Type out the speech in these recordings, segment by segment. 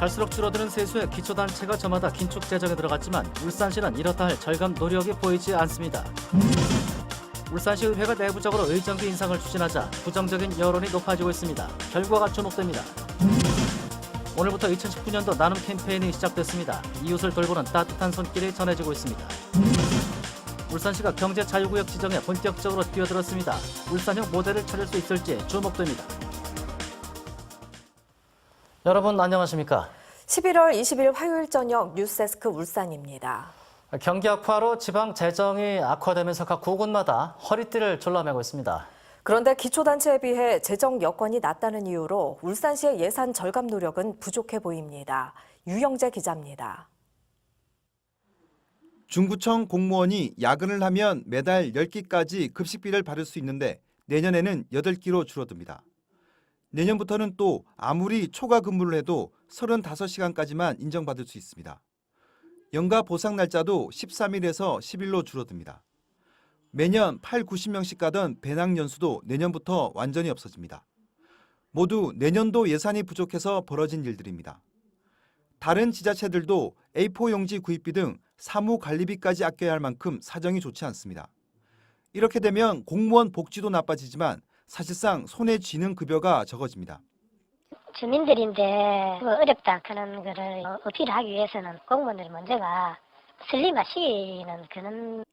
갈수록 줄어드는 세수에 기초단체가 저마다 긴축 재정에 들어갔지만 울산시는 이렇다 할 절감 노력이 보이지 않습니다. 울산시의회가 내부적으로 의정비 인상을 추진하자 부정적인 여론이 높아지고 있습니다. 결과가 주목됩니다. 오늘부터 2019년도 나눔 캠페인이 시작됐습니다. 이웃을 돌보는 따뜻한 손길이 전해지고 있습니다. 울산시가 경제 자유구역 지정에 본격적으로 뛰어들었습니다. 울산형 모델을 찾을 수 있을지 주목됩니다. 여러분 안녕하십니까? 11월 20일 화요일 저녁 뉴스데스크 울산입니다. 경기 악화로 지방 재정이 악화되면서 각 구군마다 허리띠를 졸라매고 있습니다. 그런데 기초단체에 비해 재정 여건이 낮다는 이유로 울산시의 예산 절감 노력은 부족해 보입니다. 유영재 기자입니다. 중구청 공무원이 야근을 하면 매달 10끼까지 급식비를 받을 수 있는데 내년에는 8끼로 줄어듭니다. 내년부터는 또 아무리 초과 근무를 해도 35시간까지만 인정받을 수 있습니다. 연가 보상 날짜도 13일에서 10일로 줄어듭니다. 매년 8, 90명씩 가던 배낭 연수도 내년부터 완전히 없어집니다. 모두 내년도 예산이 부족해서 벌어진 일들입니다. 다른 지자체들도 A4 용지 구입비 등 사무 관리비까지 아껴야 할 만큼 사정이 좋지 않습니다. 이렇게 되면 공무원 복지도 나빠지지만 사실상 손에 쥐는 급여가 적어집니다. 주민들인데 어렵다 그런 거를 어필하기 위해서는 공무원들이 먼저가 슬림하시는 그런.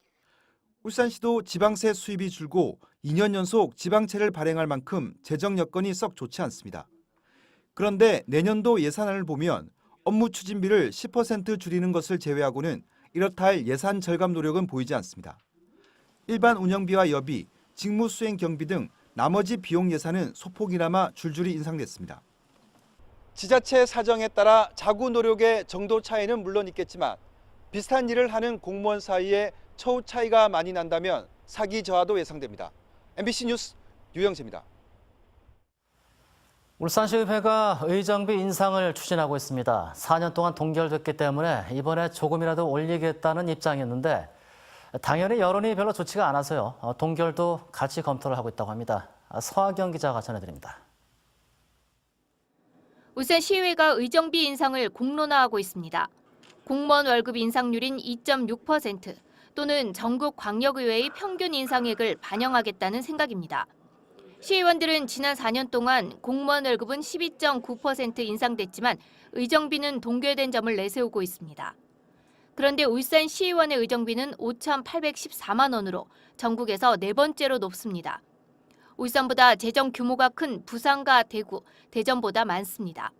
울산시도 지방세 수입이 줄고 2년 연속 지방채를 발행할 만큼 재정 여건이 썩 좋지 않습니다. 그런데 내년도 예산안을 보면 업무 추진비를 10% 줄이는 것을 제외하고는 이렇다 할 예산 절감 노력은 보이지 않습니다. 일반 운영비와 여비, 직무 수행 경비 등 나머지 비용 예산은 소폭이나마 줄줄이 인상됐습니다. 지자체 사정에 따라 자구 노력의 정도 차이는 물론 있겠지만 비슷한 일을 하는 공무원 사이에 처우 차이가 많이 난다면 사기 저하도 예상됩니다. MBC 뉴스 유영재입니다. 울산시의회가 의정비 인상을 추진하고 있습니다. 4년 동안 동결됐기 때문에 이번에 조금이라도 올리겠다는 입장이었는데 당연히 여론이 별로 좋지가 않아서요. 동결도 같이 검토를 하고 있다고 합니다. 서하경 기자가 전해드립니다. 울산시의회가 의정비 인상을 공론화하고 있습니다. 공무원 월급 인상률인 2.6% 또는 전국 광역의회의 평균 인상액을 반영하겠다는 생각입니다. 시의원들은 지난 4년 동안 공무원 월급은 12.9% 인상됐지만 의정비는 동결된 점을 내세우고 있습니다. 그런데 울산 시의원의 의정비는 5,814만 원으로 전국에서 네 번째로 높습니다. 울산보다 재정 규모가 큰 부산과 대구, 대전보다 많습니다.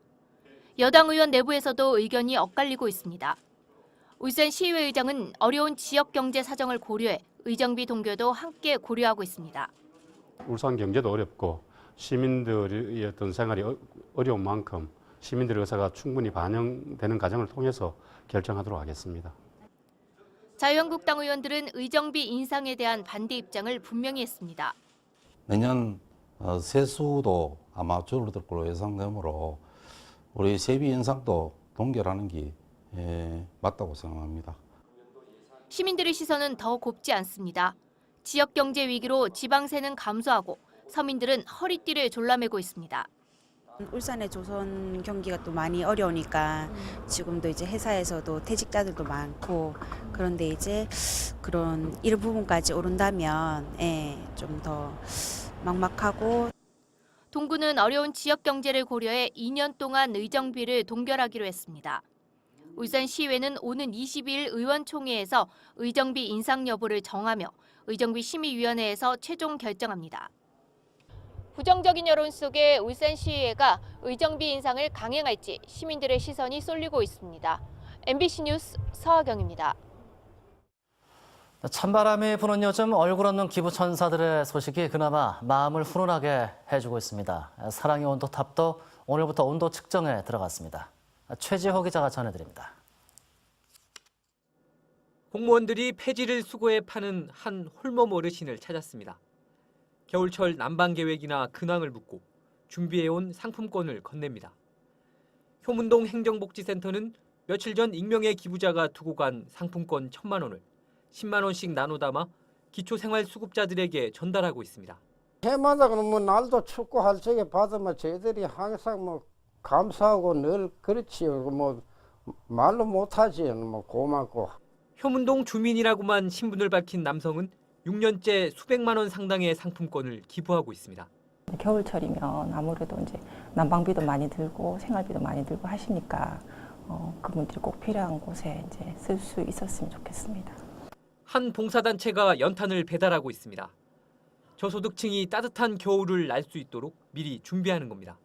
여당 의원 내부에서도 의견이 엇갈리고 있습니다. 울산시의회 의장은 어려운 지역 경제 사정을 고려해 의정비 동결도 함께 고려하고 있습니다. 울산 경제도 어렵고 시민들의 어떤 생활이 어려운 만큼 시민들의 의사가 충분히 반영되는 과정을 통해서 결정하도록 하겠습니다. 자유한국당 의원들은 의정비 인상에 대한 반대 입장을 분명히 했습니다. 내년 세수도 아마 줄어들 걸로 예상되므로 우리 세비 인상도 동결하는 게 맞다고 생각합니다. 시민들의 시선은 더 곱지 않습니다. 지역 경제 위기로 지방세는 감소하고 서민들은 허리띠를 졸라매고 있습니다. 울산의 조선 경기가 또 많이 어려우니까 지금도 이제 회사에서도 퇴직자들도 많고 그런데 이제 그런 일부분까지 오른다면 좀 더 막막하고. 동구는 어려운 지역 경제를 고려해 2년 동안 의정비를 동결하기로 했습니다. 울산시의회는 오는 22일 의원총회에서 의정비 인상 여부를 정하며 의정비 심의위원회에서 최종 결정합니다. 부정적인 여론 속에 울산시의회가 의정비 인상을 강행할지 시민들의 시선이 쏠리고 있습니다. MBC 뉴스 서하경입니다. 찬바람이 부는 요즘 얼굴 없는 기부천사들의 소식이 그나마 마음을 훈훈하게 해주고 있습니다. 사랑의 온도탑도 오늘부터 온도 측정에 들어갔습니다. 최지호 기자가 전해드립니다. 공무원들이 폐지를 수고해 파는 한 홀몸 어르신을 찾았습니다. 겨울철 난방계획이나 근황을 묻고 준비해온 상품권을 건넵니다. 효문동 행정복지센터는 며칠 전 익명의 기부자가 두고 간 상품권 1,000만 원을 10만 원씩 나눠 담아 기초생활수급자들에게 전달하고 있습니다. 해마다 그러면 날도 춥고 할 적에 받으면 저희들이 항상 감사하고 늘 그렇지요. 뭐 말로 못하지. 뭐 고맙고. 효문동 주민이라고만 신분을 밝힌 남성은 6년째 수백만 원 상당의 상품권을 기부하고 있습니다. 겨울철이면 아무래도 이제 난방비도 많이 들고 생활비도 많이 들고 하시니까 그분들이 꼭 필요한 곳에 이제 쓸 수 있었으면 좋겠습니다. 한 봉사단체가 연탄을 배달하고 있습니다. 저소득층이 따뜻한 겨울을 날 수 있도록 미리 준비하는 겁니다.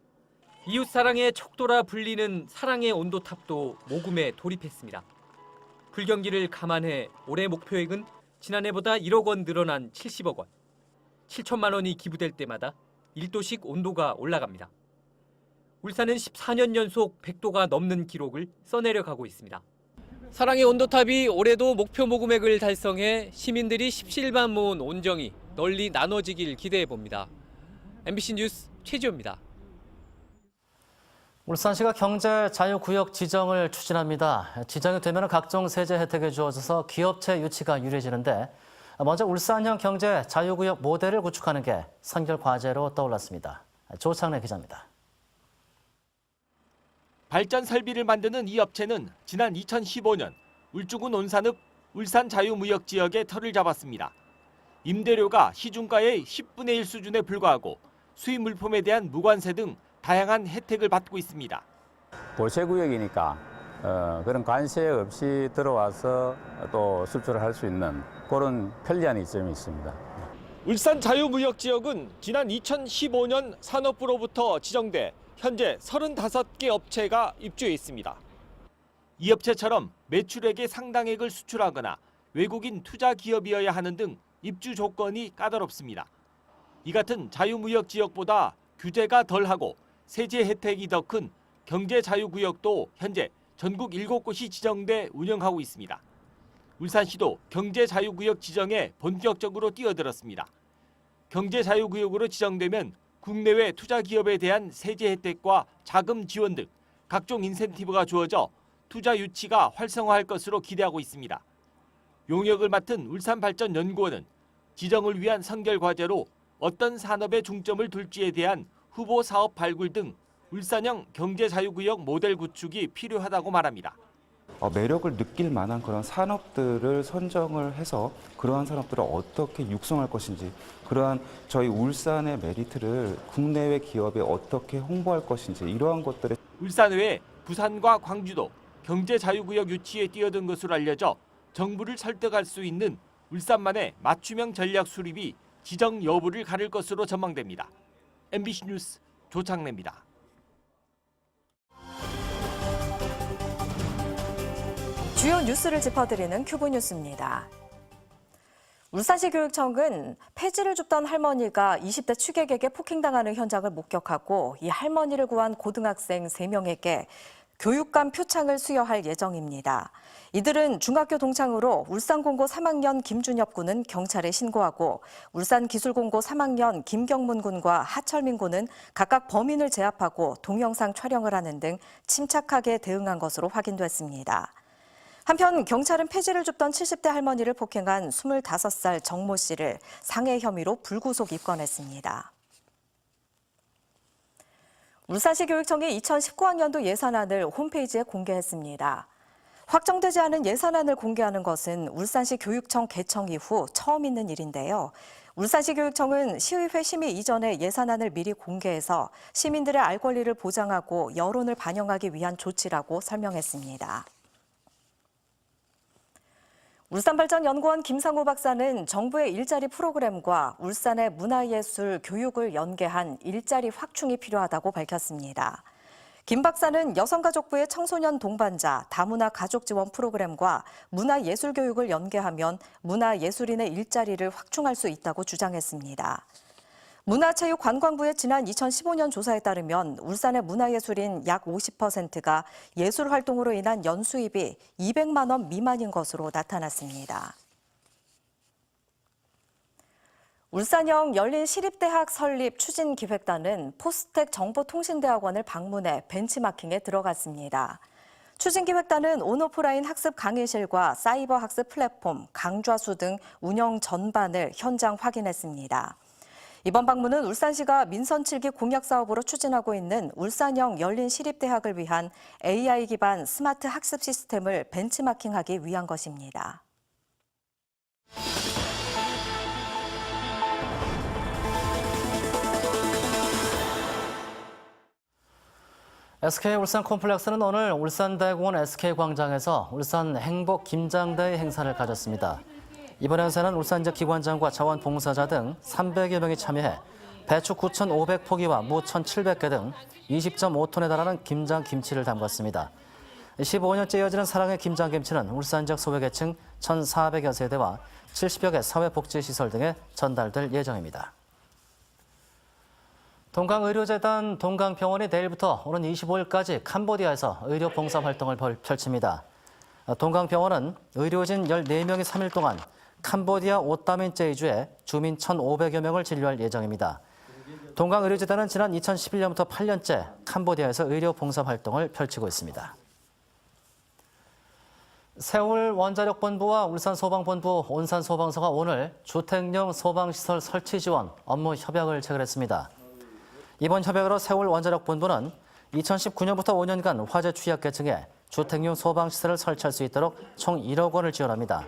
이웃사랑의 척도라 불리는 사랑의 온도탑도 모금에 돌입했습니다. 불경기를 감안해 올해 목표액은 지난해보다 1억 원 늘어난 70억 원. 7천만 원이 기부될 때마다 1도씩 온도가 올라갑니다. 울산은 14년 연속 100도가 넘는 기록을 써내려가고 있습니다. 사랑의 온도탑이 올해도 목표 모금액을 달성해 시민들이 십시일반 모은 온정이 널리 나눠지길 기대해 봅니다. MBC 뉴스 최지호입니다. 울산시가 경제 자유구역 지정을 추진합니다. 지정이 되면 각종 세제 혜택이 주어져서 기업체 유치가 유리해지는데 먼저 울산형 경제 자유구역 모델을 구축하는 게 선결 과제로 떠올랐습니다. 조창래 기자입니다. 발전 설비를 만드는 이 업체는 지난 2015년 울주군 온산읍 울산 자유무역 지역에 터를 잡았습니다. 임대료가 시중가의 10분의 1 수준에 불과하고 수입 물품에 대한 무관세 등 다양한 혜택을 받고 있습니다. 보세구역이니까 그런 관세 없이 들어와서 또 수출을 할 수 있는 그런 편리한 이점이 있습니다. 울산 자유무역 지역은 지난 2015년 산업부로부터 지정돼 현재 35개 업체가 입주해 있습니다. 이 업체처럼 매출액의 상당액을 수출하거나 외국인 투자 기업이어야 하는 등 입주 조건이 까다롭습니다. 이 같은 자유무역 지역보다 규제가 덜하고 세제 혜택이 더 큰 경제자유구역도 현재 전국 7곳이 지정돼 운영하고 있습니다. 울산시도 경제자유구역 지정에 본격적으로 뛰어들었습니다. 경제자유구역으로 지정되면 국내외 투자 기업에 대한 세제 혜택과 자금 지원 등 각종 인센티브가 주어져 투자 유치가 활성화할 것으로 기대하고 있습니다. 용역을 맡은 울산발전연구원은 지정을 위한 선결 과제로 어떤 산업에 중점을 둘지에 대한 후보 사업 발굴 등 울산형 경제자유구역 모델 구축이 필요하다고 말합니다. 매력을 느낄 만한 그런 산업들을 선정을 해서 그러한 산업들을 어떻게 육성할 것인지, 그러한 저희 울산의 메리트를 국내외 기업에 어떻게 홍보할 것인지, 이러한 것들에 울산 외에 부산과 광주도 경제자유구역 유치에 뛰어든 것으로 알려져 정부를 설득할 수 있는 울산만의 맞춤형 전략 수립이 지정 여부를 가릴 것으로 전망됩니다. MBC 뉴스 조창래입니다. 주요 뉴스를 짚어드리는 큐브 뉴스입니다. 울산시 교육청은 폐지를 줍던 할머니가 20대 취객에게 폭행당하는 현장을 목격하고 이 할머니를 구한 고등학생 3명에게 교육감 표창을 수여할 예정입니다. 이들은 중학교 동창으로 울산공고 3학년 김준엽 군은 경찰에 신고하고 울산기술공고 3학년 김경문 군과 하철민 군은 각각 범인을 제압하고 동영상 촬영을 하는 등 침착하게 대응한 것으로 확인됐습니다. 한편 경찰은 폐지를 줍던 70대 할머니를 폭행한 25살 정모 씨를 상해 혐의로 불구속 입건했습니다. 울산시 교육청이 2019학년도 예산안을 홈페이지에 공개했습니다. 확정되지 않은 예산안을 공개하는 것은 울산시 교육청 개청 이후 처음 있는 일인데요. 울산시 교육청은 시의회 심의 이전에 예산안을 미리 공개해서 시민들의 알 권리를 보장하고 여론을 반영하기 위한 조치라고 설명했습니다. 울산발전연구원 김상우 박사는 정부의 일자리 프로그램과 울산의 문화예술 교육을 연계한 일자리 확충이 필요하다고 밝혔습니다. 김 박사는 여성가족부의 청소년 동반자 다문화 가족 지원 프로그램과 문화예술 교육을 연계하면 문화예술인의 일자리를 확충할 수 있다고 주장했습니다. 문화체육관광부의 지난 2015년 조사에 따르면 울산의 문화예술인 약 50%가 예술활동으로 인한 연수입이 200만 원 미만인 것으로 나타났습니다. 울산형 열린 시립대학 설립 추진기획단은 포스텍 정보통신대학원을 방문해 벤치마킹에 들어갔습니다. 추진기획단은 온오프라인 학습 강의실과 사이버 학습 플랫폼, 강좌수 등 운영 전반을 현장 확인했습니다. 이번 방문은 울산시가 민선 7기 공약 사업으로 추진하고 있는 울산형 열린 시립대학을 위한 AI 기반 스마트 학습 시스템을 벤치마킹하기 위한 것입니다. SK 울산 콤플렉스는 오늘 울산대공원 SK광장에서 울산 행복 김장대회 행사를 가졌습니다. 이번 행사는 울산 지역 기관장과 자원봉사자 등 300여 명이 참여해 배추 9,500포기와 무 1,700개 등 20.5톤에 달하는 김장 김치를 담갔습니다. 15년째 이어지는 사랑의 김장 김치는 울산 지역 소외계층 1,400여 세대와 70여 개 사회복지시설 등에 전달될 예정입니다. 동강의료재단 동강병원이 내일부터 오는 25일까지 캄보디아에서 의료 봉사 활동을 펼칩니다. 동강병원은 의료진 14명이 3일 동안 캄보디아 오따민제이주의 주민 1,500여 명을 진료할 예정입니다. 동강의료재단은 지난 2011년부터 8년째 캄보디아에서 의료 봉사 활동을 펼치고 있습니다. 세울 원자력본부와 울산소방본부, 온산소방서가 오늘 주택용 소방시설 설치 지원 업무 협약을 체결했습니다. 이번 협약으로 세울 원자력본부는 2019년부터 5년간 화재 취약계층에 주택용 소방시설을 설치할 수 있도록 총 1억 원을 지원합니다.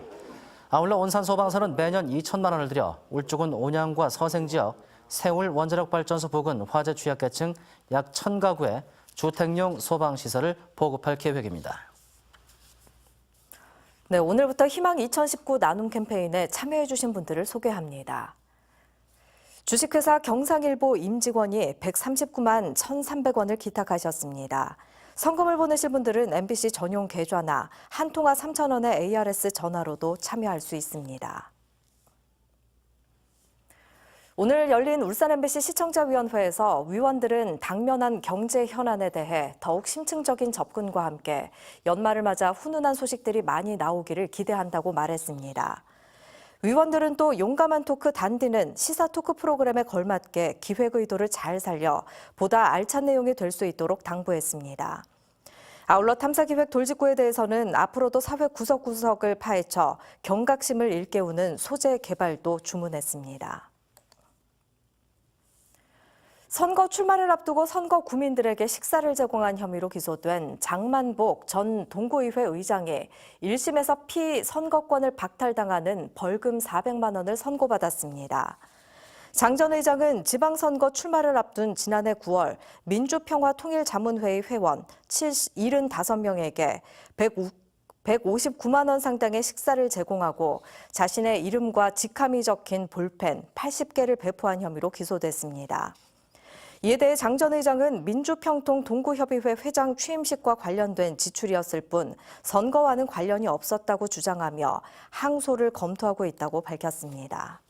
아울러 온산소방서는 매년 2천만 원을 들여 울주군 온양과 서생지역 세울 원자력발전소 부근 화재 취약계층 약 1,000가구에 주택용 소방시설을 보급할 계획입니다. 네, 오늘부터 희망 2019 나눔 캠페인에 참여해 주신 분들을 소개합니다. 주식회사 경상일보 임직원이 139만 1,300원을 기탁하셨습니다. 성금을 보내실 분들은 MBC 전용 계좌나 한 통화 3,000원의 ARS 전화로도 참여할 수 있습니다. 오늘 열린 울산 MBC 시청자위원회에서 위원들은 당면한 경제 현안에 대해 더욱 심층적인 접근과 함께 연말을 맞아 훈훈한 소식들이 많이 나오기를 기대한다고 말했습니다. 위원들은 또 용감한 토크 단디는 시사 토크 프로그램에 걸맞게 기획 의도를 잘 살려 보다 알찬 내용이 될 수 있도록 당부했습니다. 아울러 탐사기획 돌직구에 대해서는 앞으로도 사회 구석구석을 파헤쳐 경각심을 일깨우는 소재 개발도 주문했습니다. 선거 출마를 앞두고 선거 구민들에게 식사를 제공한 혐의로 기소된 장만복 전 동구의회 의장이 1심에서 피선거권을 박탈당하는 벌금 400만 원을 선고받았습니다. 장 전 의장은 지방선거 출마를 앞둔 지난해 9월 민주평화통일자문회의 회원 75명에게 159만 원 상당의 식사를 제공하고 자신의 이름과 직함이 적힌 볼펜 80개를 배포한 혐의로 기소됐습니다. 이에 대해 장 전 의장은 민주평통 동구협의회 회장 취임식과 관련된 지출이었을 뿐 선거와는 관련이 없었다고 주장하며 항소를 검토하고 있다고 밝혔습니다.